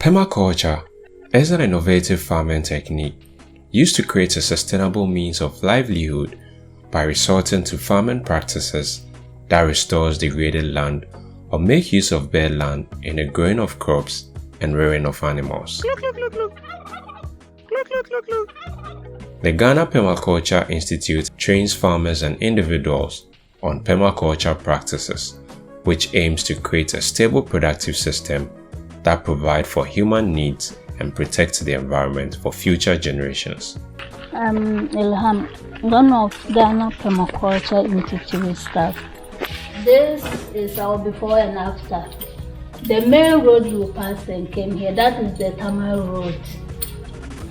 Permaculture is an innovative farming technique used to create a sustainable means of livelihood by resorting to farming practices that restores degraded land or make use of bare land in the growing of crops and rearing of animals. The Ghana Permaculture Institute trains farmers and individuals on permaculture practices, which aims to create a stable productive system that provides for human needs and protects the environment for future generations. I'm Ilham, one of Ghana Permaculture Institute staff. This is our before and after. The main road you passed and came here, that is the Tamil road.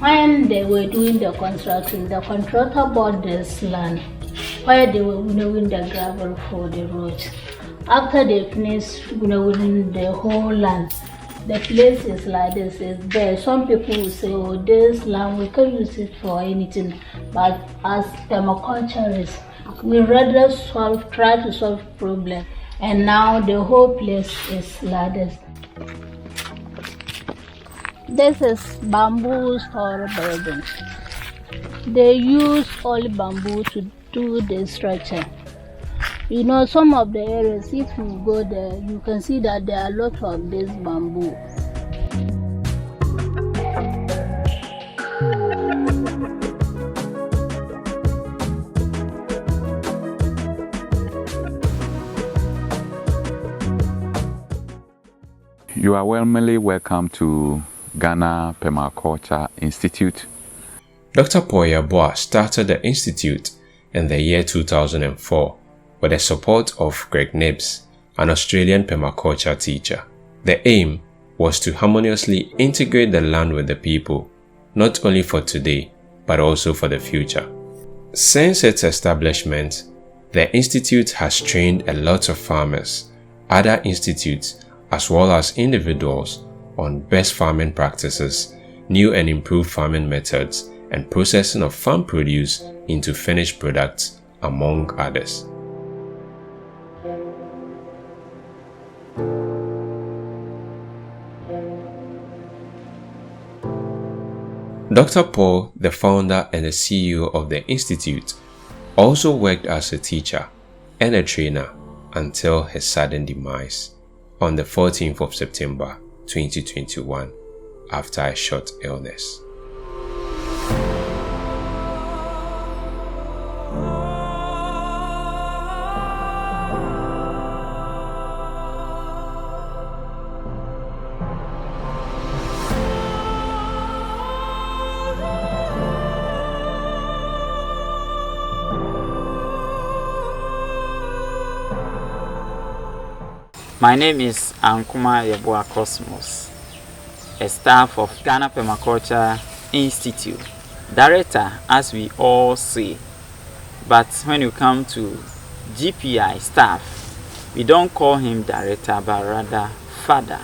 When they were doing the construction, the contractor bought this land where they were winnowing the gravel for the road. After they finished winnowing the whole land, the place is like this, is bare. Some people will say, oh, this land, we can use it for anything. But as permaculturists, we rather try to solve problem. And now the whole place is like this. This is bamboo store building. They use all bamboo to do the structure. You know, some of the areas, if you go there, you can see that there are a lot of this bamboo. You are warmly welcome to Ghana Permaculture Institute. Dr. Paul Yeboah started the institute in the year 2004 with the support of Greg Knibbs, an Australian permaculture teacher. The aim was to harmoniously integrate the land with the people, not only for today, but also for the future. Since its establishment, the institute has trained a lot of farmers, other institutes, as well as individuals on best farming practices, new and improved farming methods, and processing of farm produce into finished products, among others. Dr. Paul, the founder and the CEO of the Institute, also worked as a teacher and a trainer until his sudden demise on the 14th of September 2021 after a short illness. My name is Yeboah Cosmos, a staff of Ghana Permaculture Institute. Director, as we all say, but when you come to GPI staff, we don't call him director, but rather father,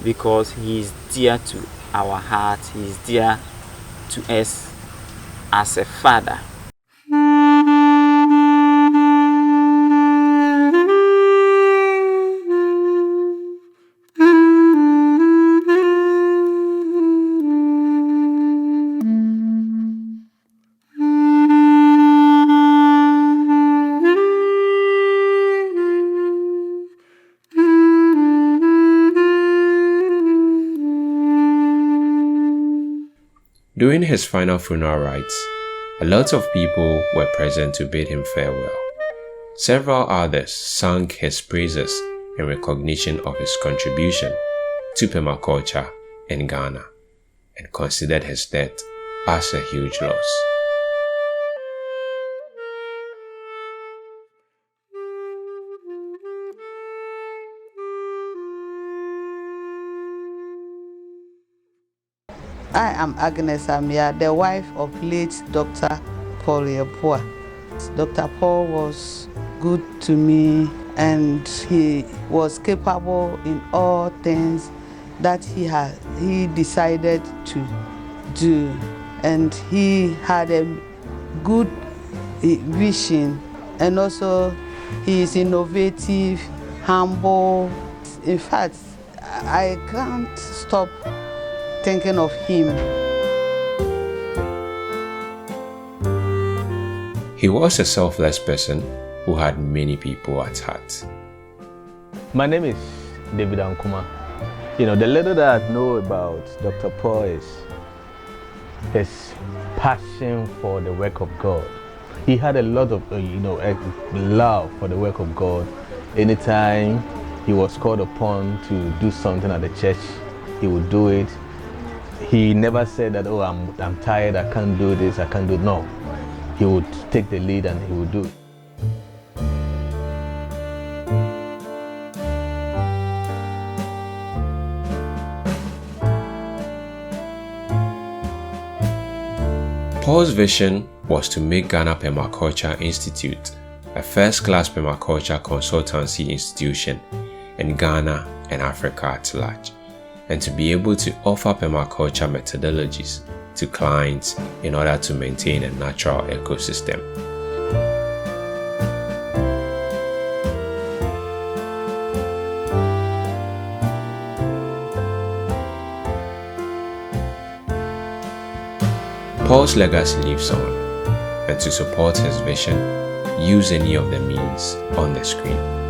because he is dear to our heart, he is dear to us as a father. During his final funeral rites, a lot of people were present to bid him farewell. Several others sang his praises in recognition of his contribution to permaculture in Ghana and considered his death as a huge loss. I am Agnes Amia, the wife of late Dr. Paul Yeboah. Dr. Paul was good to me and he was capable in all things that he decided to do. And he had a good vision, and also he is innovative, humble. In fact, I can't stop thinking of him. He was a selfless person who had many people at heart. My name is David Ankuma. You know, the little that I know about Dr. Paul is his passion for the work of God. He had a lot of, love for the work of God. Anytime he was called upon to do something at the church, he would do it. He never said that, oh, I'm tired, I can't do this, I can't do it. No. He would take the lead and he would do it. Paul's vision was to make Ghana Permaculture Institute a first-class permaculture consultancy institution in Ghana and Africa at large, and to be able to offer permaculture methodologies to clients in order to maintain a natural ecosystem. Paul's legacy lives on, and to support his vision, use any of the means on the screen.